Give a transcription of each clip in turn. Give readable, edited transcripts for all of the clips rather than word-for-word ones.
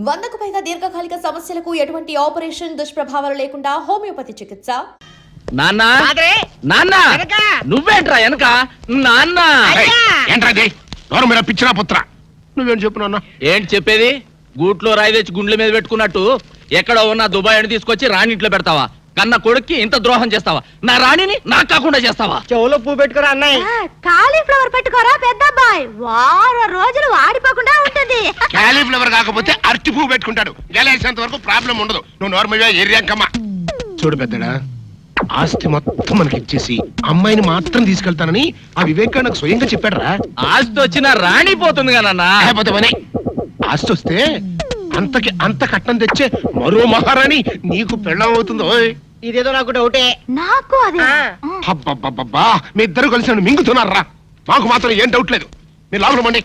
100కు పైగా దీర్ఘకాలిక సమస్యలకు ఎటువంటి ఆపరేషన్ దుష్ప్రభావాలు లేకుండా హోమియోపతి చికిత్స. నాన్న నాన్న నువ్వేంట్రా వెనక నాన్న ఏంట్రాది ఎవరు మీరు పిచ్చినా పుత్ర నువ్వేం చెప్పు నాన్న ఏంటి చెప్పేది? గూట్లో రాయి తెచ్చి గుండెల మీద పెట్టుకున్నట్టు ఎక్కడో ఉన్న దుబాయ్ అని తీసుకొచ్చి రాణి ఇంట్లో పెడతావా? కన్న కొడుక్కి ఇంత ద్రోహం చేస్తావా? నా రాణిని నాకు కాకుండా చేస్తావా? చెవులో పువ్వు పెట్టుకోరా అన్నయ్య. కాలీఫ్లవర్ పెట్టుకోరా పెద్దబ్బాయి, వారం రోజులు వాడిపోకుండా ఉంటుంది. క్యాలీఫ్లవర్ కాకపోతే అరటి పువ్వు పెట్టుకుంటాడు. గెలేసేంత వరకు ప్రాబ్లం ఉండదు. నువ్వు నార్మల్గా ఏరియాకమ్మా. చూడు పెద్దడా, ఆస్తి మొత్తం మనకి ఇచ్చేసి అమ్మాయిని మాత్రం తీసుకెళ్తానని ఆ వివేక్ నాకు స్వయంగా చెప్పాడురా. ఆస్తి వచ్చిన రాణి పోతుంది కదా. ఆస్తి వస్తే అంతకి అంత కట్నం తెచ్చే మరో మహారాణి నీకు పెళ్ళం అవుతుందో. ఇదేదో నాకు డౌటే. నాకు అదే. అబ్బబ్బబ్బబ్బా, మీ ఇద్దరు కలిసి నన్ను మింగుతున్నారా? మాకు మాత్రం ఏం డౌట్ లేదు. మీరు లోపల మండి.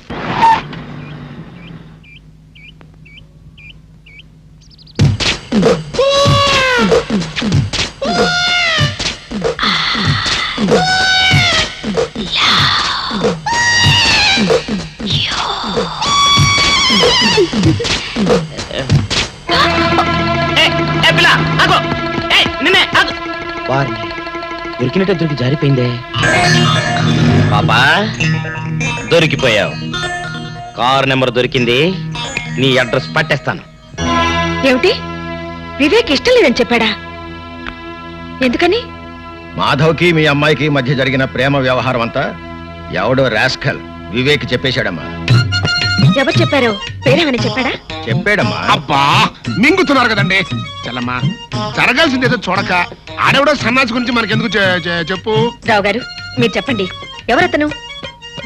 దొరికినట్టే దొరికి జారిపోయిందే. పాపా దొరికిపోయావు. కారు నెంబర్ దొరికింది. నీ అడ్రస్ పట్టేస్తాను. ఏమిటి, వివేక్ ఇష్టం లేదని చెప్పాడా? ఎందుకని? మాధవ్కి మీ అమ్మాయికి మధ్య జరిగిన ప్రేమ వ్యవహారం అంతా ఎవడో రాస్కల్ వివేక్ చెప్పేశాడమ్మా. ఎవరు చెప్పారో పేరేమని చెప్పాడా? చెప్పాడమ్మా. అబ్బా, మింగుతున్నారు కదండి. చల్లమ్మా, జరగాల్సింది ఏదో చూడక ఆడెవడో సన్నాసి గురించి మనకెందుకు చెప్పు. రావు గారు మీరు చెప్పండి, ఎవరతను?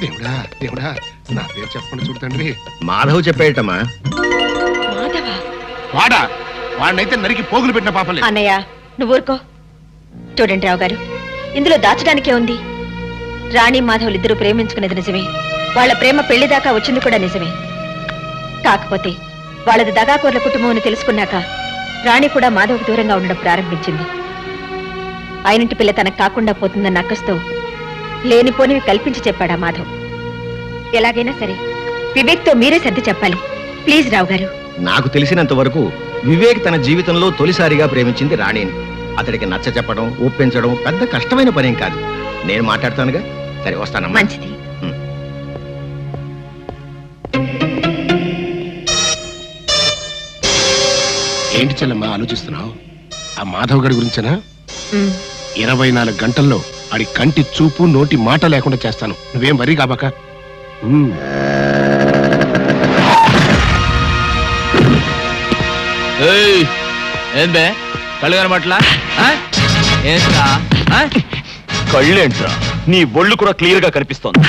దేవుడా దేవుడా, నా పేరు చెప్పండి చూడండి. మాధవ్ చెప్పేటమ్మా. మాధవా? వాడా? వాడినైతే నరికి పోగులు పెట్టిన పాపలే. అన్నయ్య నువ్వు ఊరుకో. చూడండి రావు గారు, ఇందులో దాచడానికే ఉంది. రాణి మాధవులు ఇద్దరు ప్రేమించుకునేది నిజమే. వాళ్ళ ప్రేమ పెళ్లి దాకా వచ్చింది కూడా నిజమే. కాకపోతే వాళ్ళది దగాకోర్ల కుటుంబం అని తెలుసుకున్నాక రాణి కూడా మాధవ్కు దూరంగా ఉండడం ప్రారంభించింది. ఆయనంటి పిల్ల తనకు కాకుండా పోతుందన్న అక్కస్తో లేనిపోనివి కల్పించి చెప్పాడా మాధవ్. ఎలాగైనా సరే వివేక్తో మీరే సర్ది చెప్పాలి ప్లీజ్ రావు గారు. నాకు తెలిసినంత వరకు వివేక్ తన జీవితంలో తొలిసారిగా ప్రేమించింది రాణిని. అతడికి నచ్చ చెప్పడం ఒప్పించడం పెద్ద కష్టమైన పనేం కాదు. నేను మాట్లాడతానుగా. సరే వస్తానమ్మా. మంచిది. ఏంటి చెల్లమ్మా ఆలోచిస్తున్నావు? ఆ మాధవ్ గడి గురించేనా? ఉమ్. 24 గంటల్లో ఆడి కంటి చూపు నోటి మాట లేకుండా చేస్తాను. నువ్వేం వరి కాబాక. ఏం బే కళ్ళు కనబట్లా? కళ్ళేంట్రా, నీ ఒళ్ళు కూడా క్లియర్ గా కనిపిస్తోంది.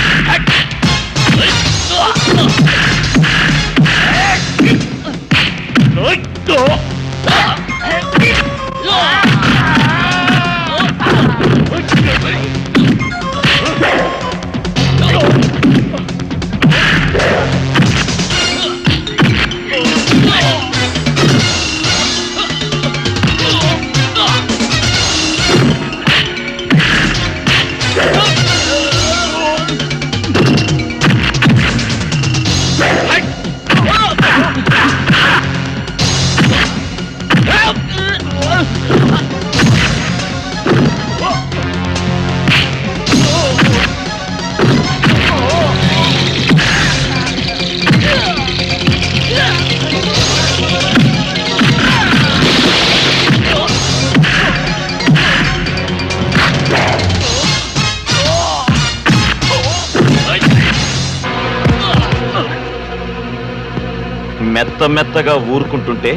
మెత్తగా ఊరుకుంటుంటే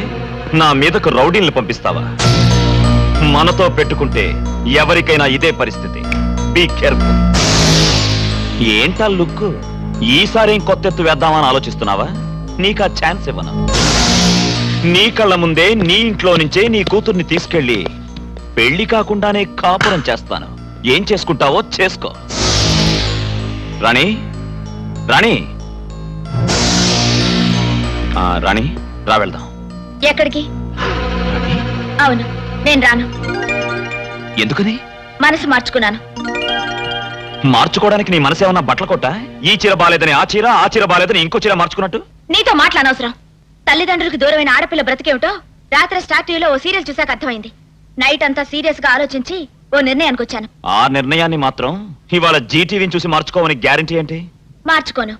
నా మీదకు రౌడీల్ని పంపిస్తావా? మనతో పెట్టుకుంటే ఎవరికైనా ఇదే పరిస్థితి. Be careful. ఏంటా లుక్? ఈసారి కొత్త ఎత్తు వేద్దామని ఆలోచిస్తున్నావా? నీకు ఆ ఛాన్స్ ఇవ్వను. నీ కళ్ళ ముందే నీ ఇంట్లో నుంచే నీ కూతుర్ని తీసుకెళ్లి పెళ్లి కాకుండానే కాపురం చేస్తాను. ఏం చేసుకుంటావో చేసుకో. రాణి రాణి రాణి రా వెళ్దాం. ఎక్కడికి? అవును నేను రాను. ఎందుకని? మనసు మార్చుకున్నాను. మార్చుకోవడానికి నీ మనసేమన్నా బట్టల కొట్ట? ఈ చీర బాలేదని ఆ చీర బాలేదని ఇంకో చీర మార్చుకున్నట్టు? నీతో మాట్లాడనవసరం. తల్లిదండ్రులకు దూరమైన ఆడపిల్ల బ్రతికేమిటో రాత్రి స్టార్ టీవీలో ఓ సీరియల్ చూసాక అర్థమైంది. నైట్ అంతా సీరియస్ గా ఆలోచించి ఓ నిర్ణయానికి వచ్చాను. ఆ నిర్ణయాన్ని మాత్రం ఇవాళ జీటీవీని చూసి మార్చుకోవని గ్యారంటీ ఏంటి? మార్చుకోను.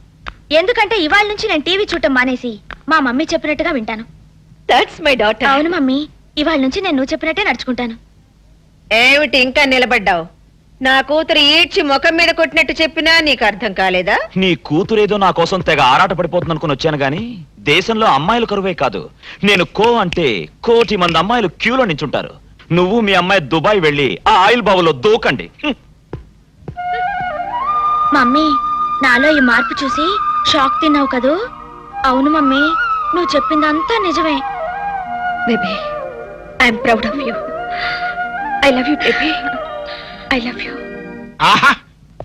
ఎందుకంటే ఇవాళ నుంచి నేను టీవీ చూడటం మానేసి మా మమ్మీ చెప్పినట్టుగా వింటాను. That's my daughter. అవును మమ్మీ, ఇవాళ నుంచి నేను నువ్వు చెప్పినట్టే నడుచుకుంటాను. ఏమిటి ఇంకా నిలబడ్డావు? నా కూతురు ఈడ్చి ముఖం మీద కొట్టినట్టు చెప్పినా నీకు అర్థం కాలేదా? నీ కూతురేదో నా కోసం తెగ ఆరాట పడిపోతుంది అనుకుని వచ్చాను గాని దేశంలో అమ్మాయిలు కరువే కాదు. నేను కో అంటే కోటి మంది అమ్మాయిలు క్యూలో నించుంటారు. నువ్వు మీ అమ్మాయి దుబాయ్ వెళ్ళి ఆ ఆయిల్ బావులో దూకండి. మమ్మీ, నాలో ఈ మార్పు చూసి షాక్ తిన్నావు కదూ? అవును మమ్మీ, నువ్వు చెప్పిందంతా నిజమే. Baby, I'm proud of you. I love you baby. I love you. ఆహా,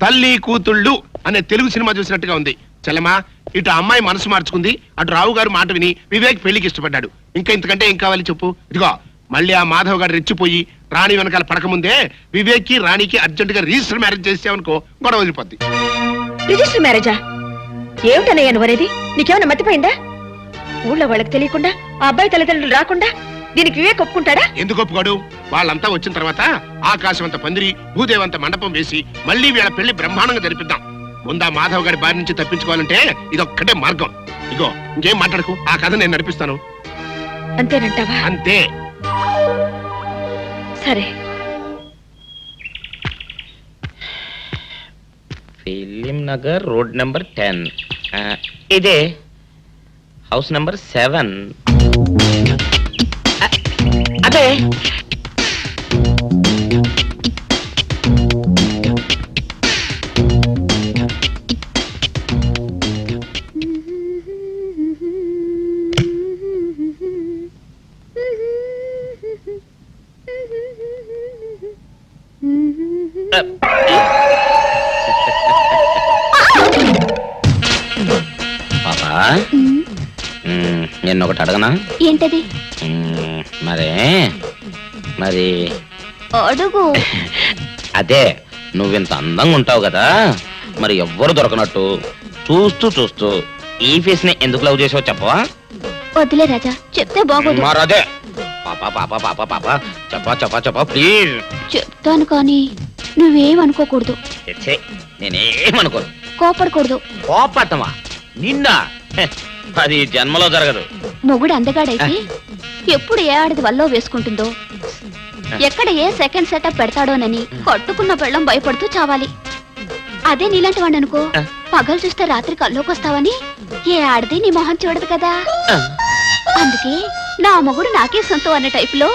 తల్లి కూతుళ్ళు అనే తెలుగు సినిమా చూసినట్టుగా ఉంది. చెల్లమా, ఇటు అమ్మాయి మనసు మార్చుకుంది, అటు రావు గారు మాట విని వివేక్ పెళ్లికి ఇష్టపడ్డాడు. ఇంకా ఇంతకంటే ఏం కావాలి చెప్పు? ఇదిగో మళ్ళీ ఆ మాధవ్ గారు రెచ్చిపోయి రాణి వెనకాల పడకముందే వివేక్ కి రాణికి అర్జెంట్ గా రిజిస్టర్ మ్యారేజ్ చేసావనుకో గొడవ వదిలిపోద్ది. రిజిస్టర్ మ్యారేజా? ఏమిటనయ్యా నువ్వు అనేది? నీకేమైనా మర్చిపోయిందా? ఊళ్ళో వాళ్ళకి తెలియకుండా ఆ అబ్బాయి తల్లిదండ్రులు రాకుండా దీనికి వివేక్ ఒప్పుకుంటాడా? ఎందుకు ఒప్పుకోడు? వాళ్ళంతా వచ్చిన తర్వాత ఆకాశం అంత పందిరి, భూదేవంత మండపం వేసి మళ్ళీ వీళ్ళ పెళ్లి బ్రహ్మాండంగా జరిపిద్దాం. ముందా మాధవ్ గారి బారి నుంచి తప్పించుకోవాలంటే ఇదొక్కటే మార్గం. ఇగో ఇంకేం మాట్లాడకు, ఆ కథ నేను నడిపిస్తాను. అంతేనంటావా? అంతే. సరే. Film Nagar road number 10. ఇదే హౌస్ నెంబర్ 7. అదే పాపా, నేను ఒకటి అడగనా? ఏంటది? మరి అడుగు. అదే, నువ్వింత అందంగా ఉంటావు కదా, మరి ఎవ్వరు దొరకనట్టు చూస్తూ చూస్తూ ఈ ఫేస్ ని ఎందుకు లవ్ చేసావు చెప్పవా? వద్దులే రాజా, చెప్తే బాగోదు. మరదే పాపా పాపా పాపా పాపా చెప్పా ప్లీజ్. చెప్తాను కానీ నువ్వేమనుకోకూడదు. నేనేమనుకోను. కోపడకూడదు. కోపట్టమా? నిన్న అది జన్మలో జరగదు. మొగుడు అందగాడైతే ఎప్పుడు ఏ ఆడది వల్లో వేసుకుంటుందో, ఎక్కడ ఏ సెకండ్ సెటప్ పెడతాడోనని కట్టుకున్న పెళ్ళం భయపడుతూ చావాలి. అదే నీలాంటి వాడిని అనుకో, పగలు చూస్తే రాత్రి కల్లోకొస్తావని ఏ ఆడది నీ మొహం చూడదు కదా. అందుకే నా మొగుడు నాకే సొంతం అన్న టైపులో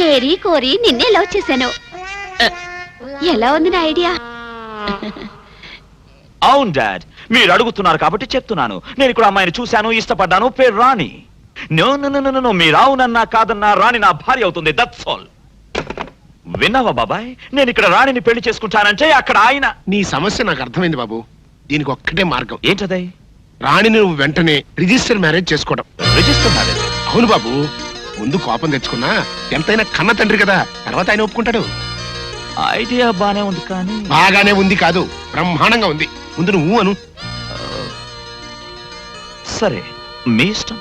ఏరి కోరి నిన్నే లవ్ చేశాను. ఎలా ఉంది నా ఐడియా? అవును డాడ్, మీరు అడుగుతున్నారు కాబట్టి చెప్తున్నాను. నేను ఇక్కడ అమ్మాయిని చూశాను, ఇష్టపడ్డాను, పేరు రాణి. నో నో నో నో, మీరు అవునన్నా కాదన్నా రాణి నా భార్య అవుతుంది. That's all. విన్నావా బాబాయ్? నేను ఇక్కడ రాణిని పెళ్లి చేసుకుంటానంటే అక్కడ ఆయన. నీ సమస్య నాకు అర్థమైంది బాబు. దీనికి ఒక్కటే మార్గం. ఏంటది? రాణిని నువ్వు వెంటనే రిజిస్టర్ మ్యారేజ్ చేసుకోవడం. Register marriage? అవును బాబు, ముందు కోపం తెచ్చుకున్నా ఎంతైనా కన్న తండ్రి కదా, తర్వాత ఆయన ఒప్పుకుంటాడు. ఐడియా బానే ఉంది కానీ. బాగానే ఉంది కాదు, బ్రహ్మాండంగా ఉంది. ముందు నువ్వు అను. సరే, మీ ఇష్టం.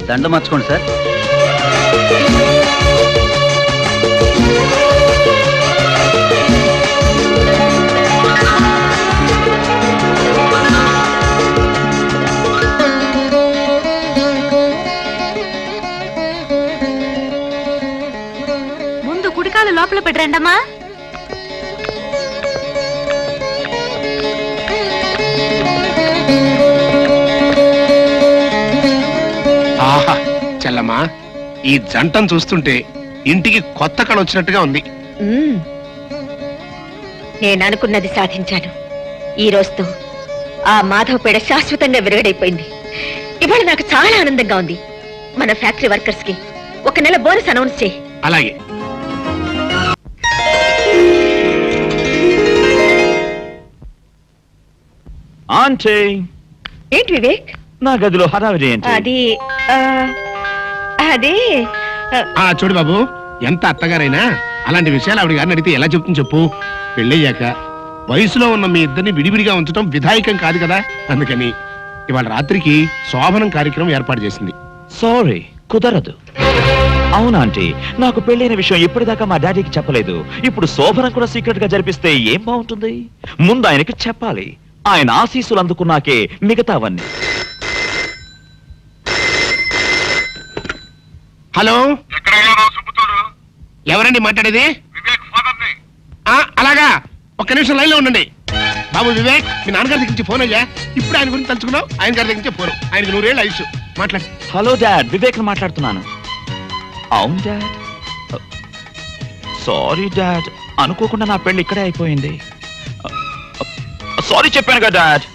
దండ మార్చుకోండి సార్. ముందు కుడికాలు లోపల పెట్టరండమ్మా. ఆహా చెల్లమ్మా, ఈ జంటను చూస్తుంటే ఇంటికి కొత్త కళ వచ్చినట్టుగా ఉంది. నేను అనుకున్నది సాధించాను. ఈ రోజుతో ఆ మాధవ్ పేడ శాశ్వతంగా విరగడైపోయింది. ఇవాళ నాకు చాలా ఆనందంగా ఉంది. మన ఫ్యాక్టరీ వర్కర్స్ కి 1 నెల బోనస్ అనౌన్స్ చేయి. అలాగే. ఆంటీ, ఏంటి వివేక్? నా గదిలో హడావిడి ఏంటి? అది అది చూడు బాబు, ఎంత అత్తగారైనా అలాంటి విషయాలు ఆవిడ గారిని అడిగితే ఎలా చెప్తుంది చెప్పు? పెళ్ళయ్యాక వయసులో ఉన్న మీ ఇద్దరిని విడివిడిగా ఉంచడం విధాయకం కాదు కదా. అందుకని ఇవాళ రాత్రికి శోభనం కార్యక్రమం ఏర్పాటు చేసింది. సారీ, కుదరదు. అవునా ఆంటీ, నాకు పెళ్ళైన విషయం ఇప్పటిదాకా మా డాడీకి చెప్పలేదు. ఇప్పుడు శోభనం కూడా సీక్రెట్ గా జరిపిస్తే ఏం బాగుంటుంది? ముందు ఆయనకి చెప్పాలి. ఆయన ఆశీస్సులు అందుకున్నాకే మిగతావన్నీ. హలో, ఎవరండి మాట్లాడేది? అలాగా, ఒక్క నిమిషం లైన్ లో ఉండండి. బాబు వివేక్, మీ నాన్నగారి దగ్గర నుంచి ఫోన్ అయ్యా. ఇప్పుడు ఆయన గురించి తలుచుకున్నావు. ఆయన గారి దగ్గర నుంచి ఫోన్. ఆయనకు 100 ఏళ్ళ ఆయుష్. మాట్లాడు. హలో డాడ్, వివేక్ మాట్లాడుతున్నాను. అవును డాడ్. సారీ డాడ్, అనుకోకుండా నా పెళ్లి ఇక్కడే అయిపోయింది. సారీ చెప్పాను కదా డాడ్.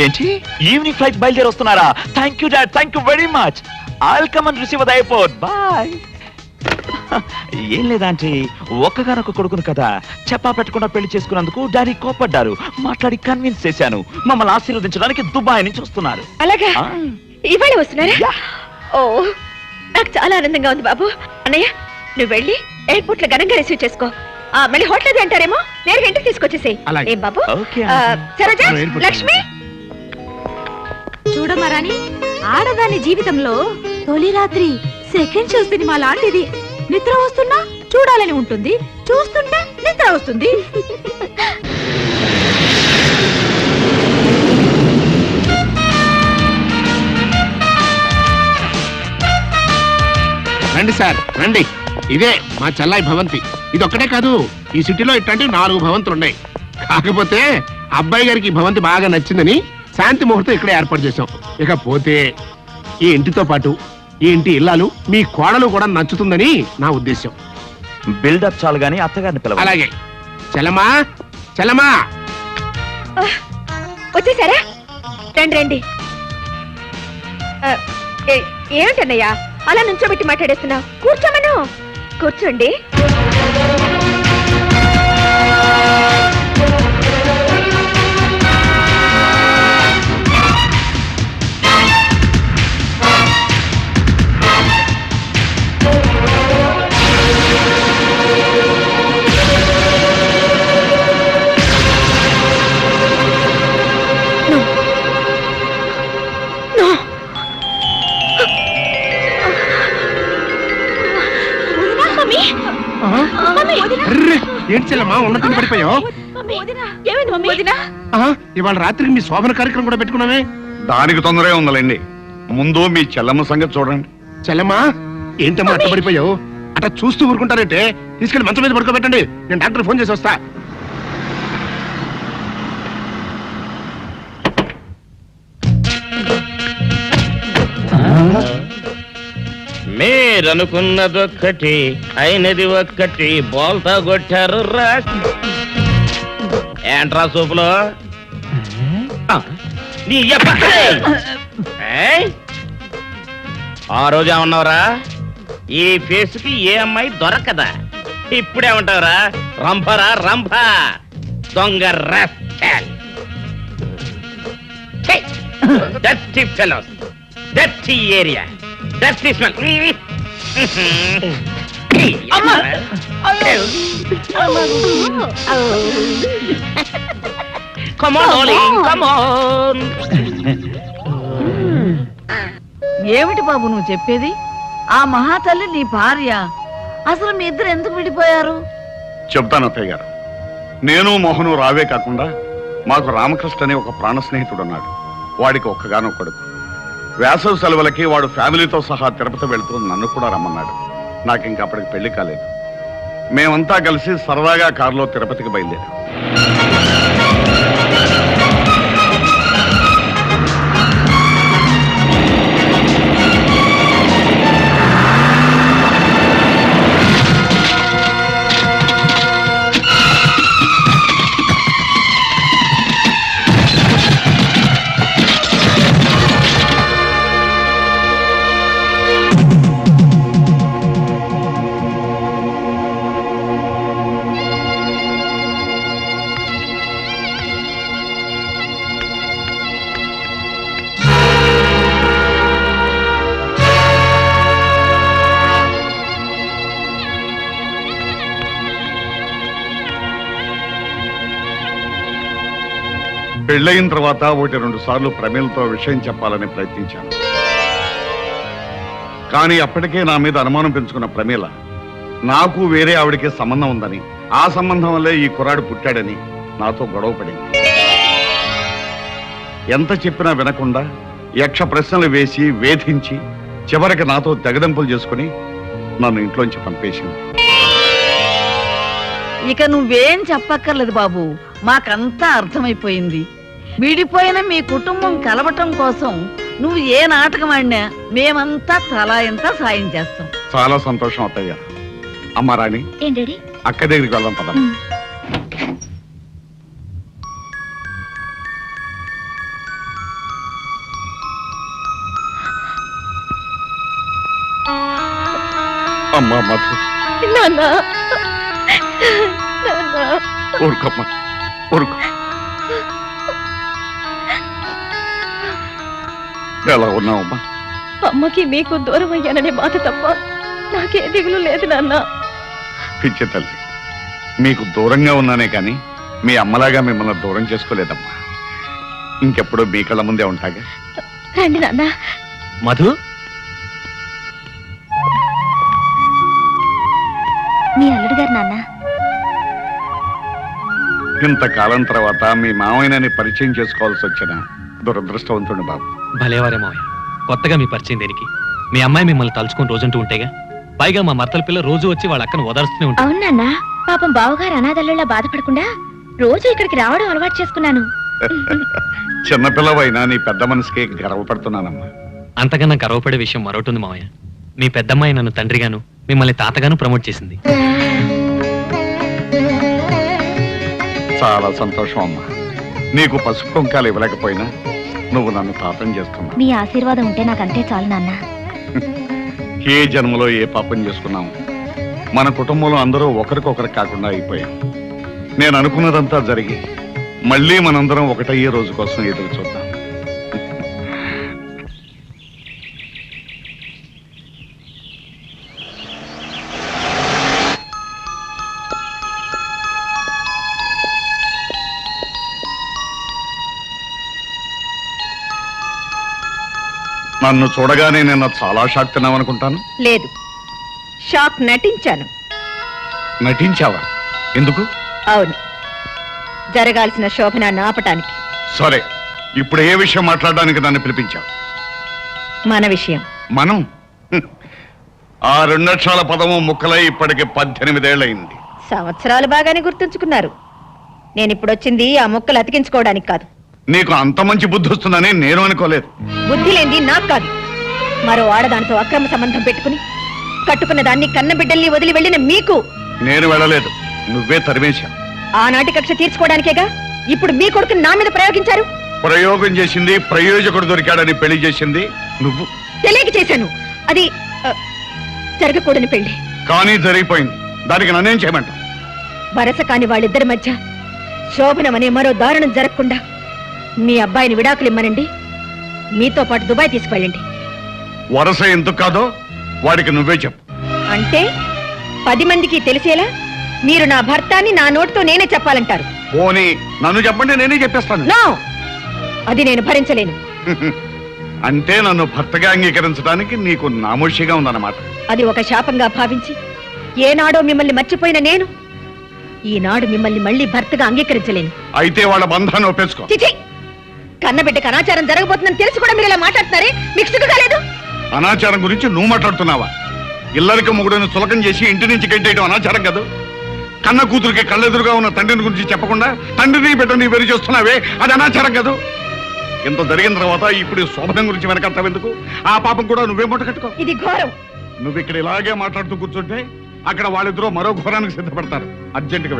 ఏంటి, ఈవినింగ్ ఫ్లైట్ బయలుదేరి వస్తున్నారా? Thank you dad, thank you very much. I'll come and receive the airport. Bye. ఏం లేదాంటీ, ఒక్కగానొక్క కొడుకును కదా, చెప్పా పెట్టకుండా పెళ్లి చేసుకున్నందుకు డాడీ కోపడ్డారు. మాట్లాడి కన్విన్స్ చేశాను. మమ్మల్ని ఆశీర్వదించడానికి దుబాయ్ నుంచి వస్తున్నారు. అలాగా, ఆ. ఇవాళ వస్తున్నారా? యా. ఓ, నాకు చాలా ఆనందంగా ఉంది బాబు. అన్నయ్య, నువ్వు వెళ్ళి ఎయిర్పోర్ట్ లో ఘనంగా రిసీవ్ చేసుకో. మళ్ళీ హోటల్ అది అంటారేమో, నేరుగా ఇంటికి తీసుకొచ్చేసేయ్. అలాగే. ఏం బాబు? ఓకే. సరోజ, మనం ఎయిర్పోర్ట్ లక్ష్మి, చూడమరాని, ఆడదాని జీవితంలో తొలి రాత్రి సెకండ్ షో సినిమా లాంటిది. నిద్ర వస్తున్నా చూడాలని ఉంటుంది, చూస్తుంటే నిద్ర వస్తుంది. రండి సార్, రండి. ఇదే మా చెల్లాయి భవంతి. ఇది ఒక్కటే కాదు, ఈ సిటీలో ఇట్లాంటి 4 భవంతులు ఉన్నాయి. కాకపోతే అబ్బాయి గారికి ఈ భవంతి బాగా నచ్చిందని శాంతి ముహూర్తం ఇక్కడే ఏర్పాటు చేశాం. ఇకపోతే ఈ ఇంటితో పాటు ఈ ఇంటి ఇల్లాలు, మీ కోడలు కూడా నచ్చుతుందని నా ఉద్దేశం. బిల్డప్ చాలు గానీ అత్తగారిని పిలవాలి. అలాగే. చెల్లమా, చెల్లమా. వచ్చేసారా? రండి రండి. ఏమిటన్నయ్యా అలా నుంచోబెట్టి మాట్లాడేస్తున్నావు? కూర్చోమను. కూర్చోండి. అర్రే, ఏంటి చెల్లమ్మా ఉన్నట్టు పడిపోయావు? ఇవాళ రాత్రికి మీ శోభన కార్యక్రమం కూడా పెట్టుకున్నామే. దానికి తొందరే ఉందండి. ముందు మీ చెల్లమ్మ సంగతి చూడండి. చెల్లమ్మా, ఏంటమ్మా అట్ట పడిపోయావు? అట్లా చూస్తూ ఊరుకుంటారంటే తీసుకెళ్లి మంచం మీద పడుకోబెట్టండి. నేను డాక్టర్ ఫోన్ చేసి వస్తా. మీరనుకున్నదొక్కటి అయినది ఒక్కటి, బోల్తా కొట్టారు రా. ఏంట్రా సూపులో నీ ఆ రోజు ఏమన్నావురా? ఈ ఫేస్ కి ఏ అమ్మాయి దొరకదా? ఇప్పుడేమంటావురా? రంభరా రంభ, దొంగ rascal. Dirty fellows, dirty area, dirty smell. Come on, darling, come on. ఏమిటి బాబు నువ్వు చెప్పేది? ఆ మహాతల్లి నీ భార్య. అసలు మీ ఇద్దరు ఎందుకు విడిపోయారు? చెప్తాను అత్తయ్య గారు. నేను మోహను రావే కాకుండా మాకు రామకృష్ణ అనే ఒక ప్రాణ స్నేహితుడు ఉన్నాడు. వాడికి ఒక్కగానొక్క కొడుకు. వేసవి సెలవులకి వాడు ఫ్యామిలీతో సహా తిరుపతి వెళ్తూ నన్ను కూడా రమ్మన్నాడు. నాకు ఇంకా అప్పటికి పెళ్లి కాలేదు. మేమంతా కలిసి సరదాగా కారులో తిరుపతికి బయలుదేరాం. పెళ్ళయిన తర్వాత 1-2 సార్లు ప్రమీలతో విషయం చెప్పాలని ప్రయత్నించాను. కానీ అప్పటికే నా మీద అనుమానం పెంచుకున్న ప్రమీల నాకు వేరే ఆవిడకి సంబంధం ఉందని, ఆ సంబంధం వల్లే ఈ కుర్రాడు పుట్టాడని నాతో గొడవ పడింది. ఎంత చెప్పినా వినకుండా యక్ష ప్రశ్నలు వేసి వేధించి చివరికి నాతో తెగదెంపులు చేసుకుని నన్ను ఇంట్లోంచి పంపేసింది. ఇక నువ్వేం చెప్పక్కర్లేదు బాబు, మాకంతా అర్థమైపోయింది. విడిపోయిన మీ కుటుంబం కలవటం కోసం నువ్వు ఏ నాటకం ఆడినా మేమంతా తలా ఎంత సాయం చేస్తాం. చాలా సంతోషం అత్తయ్య. అమ్మ రాణి, ఏంటి అక్క దగ్గరికి వెళ్దాం పద. అమ్మా మధు, ఊరుకోమ్మా, ఊరుకో. ఎలా ఉన్నావమ్మా? అమ్మకి మీకు దూరం అయ్యాననే బాధ తప్ప నాకే దిగులు లేదు నాన్న. పిచ్చి తల్లి, మీకు దూరంగా ఉన్నానే కానీ మీ అమ్మలాగా మిమ్మల్ని దూరం చేసుకోలేదమ్మా. ఇంకెప్పుడు మీ కళ్ళ ముందే ఉంటాగా. రండి నాన్న. మధు, మీ అల్లుడు గారు నాన్న. ఇంతకాలం తర్వాత మీ మావయ్యని పరిచయం చేసుకోవాల్సి వచ్చిన దురదృష్టవంతుడు బాబు. భలేవారే మావయ్య, కొత్తగా మీ పరిచయం దేనికి? మీ అమ్మాయి మిమ్మల్ని తలుచుకొని రోజంటూ ఉంటేగా. పైగా మా మర్తల పిల్ల రోజు వచ్చి వాళ్ళ అక్కను ఓదార్స్తూనే ఉంటుంది. అవునన్నా, పాపం బావగారు అనాథల్లా బాధపడకుండా రోజు ఇక్కడికి రావడం అలవాటు చేసుకున్నాను. చిన్నపిల్లవైనా నీ పెద్ద మనసుకి గర్వపడుతున్నానమ్మా. అంతకన్నా గర్వపడే విషయం మరొకటి ఉంది మావయ్య. మీ పెద్దమ్మాయి నన్ను తండ్రిగాను, మిమ్మల్ని తాతగాను ప్రమోట్ చేసింది. చాలా సంతోషం అమ్మా. నీకు పసుపు కుంకాలు ఇవ్వలేకపోయినా నువ్వు నన్ను తాతం చేస్తున్నావు. మీ ఆశీర్వాదం ఉంటే నాకు అంతే చాలు నాన్న. ఏ జన్మలో ఏ పాపం చేసుకున్నాము. మన కుటుంబంలో అందరూ ఒకరికొకరు కాకుండా అయిపోయాం. నేను అనుకున్నదంతా జరిగి మళ్ళీ మనందరం ఒకటయ్యే రోజు కోసం ఎదురు చూద్దాం. నన్ను చూడగానే నిన్న చాలా షాక్ తిన్నావనుకుంటాను. లేదు, షాక్ నటించాను. నటించావా? ఎందుకు? అవును, జరగాల్సిన శోభనాన్ని ఆపటానికి. సరే, ఇప్పుడు ఏ విషయం మాట్లాడడానికి నన్ను పిలిపించావు? మన విషయం. మనం ఆ 2 అక్షరాల పదము ముక్కలై ఇప్పటికి 18 ఏళ్ళయింది. సంవత్సరాలు బాగానే గుర్తుంచుకున్నారు. నేను ఇప్పుడు వచ్చింది ఆ ముక్కలు అతికించుకోవడానికి కాదు. నీకు అంత మంచి బుద్ధి వస్తుందని నేను అనుకోలేదు. బుద్ధి లేనిది నాకు కాదు, మరో ఆడదానితో అక్రమ సంబంధం పెట్టుకుని కట్టుకున్న దాన్ని కన్న బిడ్డల్ని వదిలి వెళ్ళిన మీకు. నేను వెళ్ళలేదు, నువ్వే తరిమేశావు. ఆనాటి కక్ష తీర్చుకోవడానికేగా ఇప్పుడు మీ కొడుకుని నా మీద ప్రయోగించారు. ప్రయోగం చేసింది, ప్రయోజకుడు దొరికాడని పెళ్లి చేసింది నువ్వు. తెలియక చేశాను. అది జరగకూడని పెళ్లి. కానీ జరిగిపోయింది. దానికి నన్నేం చేయమంటావు? వరస కాని వాళ్ళిద్దరి మధ్య శోభనం అనే మరో దారుణం జరగకుండా మీ అబ్బాయిని విడాకులు ఇమ్మనండి. మీతో పాటు దుబాయ్ తీసుకువెళ్ళండి. వరస ఎందుకు కాదో వాడికి నువ్వే చెప్పు. అంటే 10 మందికి తెలిసేలా మీరు నా భర్తాన్ని నా నోటితో నేనే చెప్పాలంటారు. పోనీ నన్ను చెప్పండి, నేనే చెప్పేస్తాను. నో, అది నేను భరించలేను. అంటే నన్ను భర్తగా అంగీకరించడానికి నీకు నామోషిగా ఉందన్నమాట. అది ఒక శాపంగా భావించి ఏనాడో మిమ్మల్ని మర్చిపోయిన నేను ఈనాడు మిమ్మల్ని మళ్ళీ భర్తగా అంగీకరించలేను. అయితే వాళ్ళ బంధాన్ని ఒప్పేసుకో. చిచి, కన్నబిడ్డకు అనాచారం జరగబోతుందని తెలిసి కూడా మీరు ఇలా మాట్లాడుతున్నారే, మీకు సిగ్గు కాలేదు? అనాచారం గురించి నువ్వు మాట్లాడుతున్నావా? ఇల్లరికి మొగుడును చులకం చేసి ఇంటి నుంచి గెంటేయడం అనాచారం కాదు. కన్న కూతురికి కళ్ళెదురుగా ఉన్న తండ్రిని గురించి చెప్పకుండా తండ్రిని బిడ్డని వెరి చేస్తున్నావే, అది అనాచారం కాదు. ఇంత జరిగిన తర్వాత ఇప్పుడు ఈ శోభనం గురించి వెనకడతావెందుకు? ఆ పాపం కూడా నువ్వే మూట కట్టుకో. ఇది ఘోరం. నువ్వు ఇక్కడ ఇలాగే మాట్లాడుతూ కూర్చుంటే అక్కడ వాళ్ళిద్దరూ మరో ఘోరానికి సిద్ధపడతారు. అర్జెంటుగా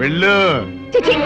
వెళ్ళు. చిచి.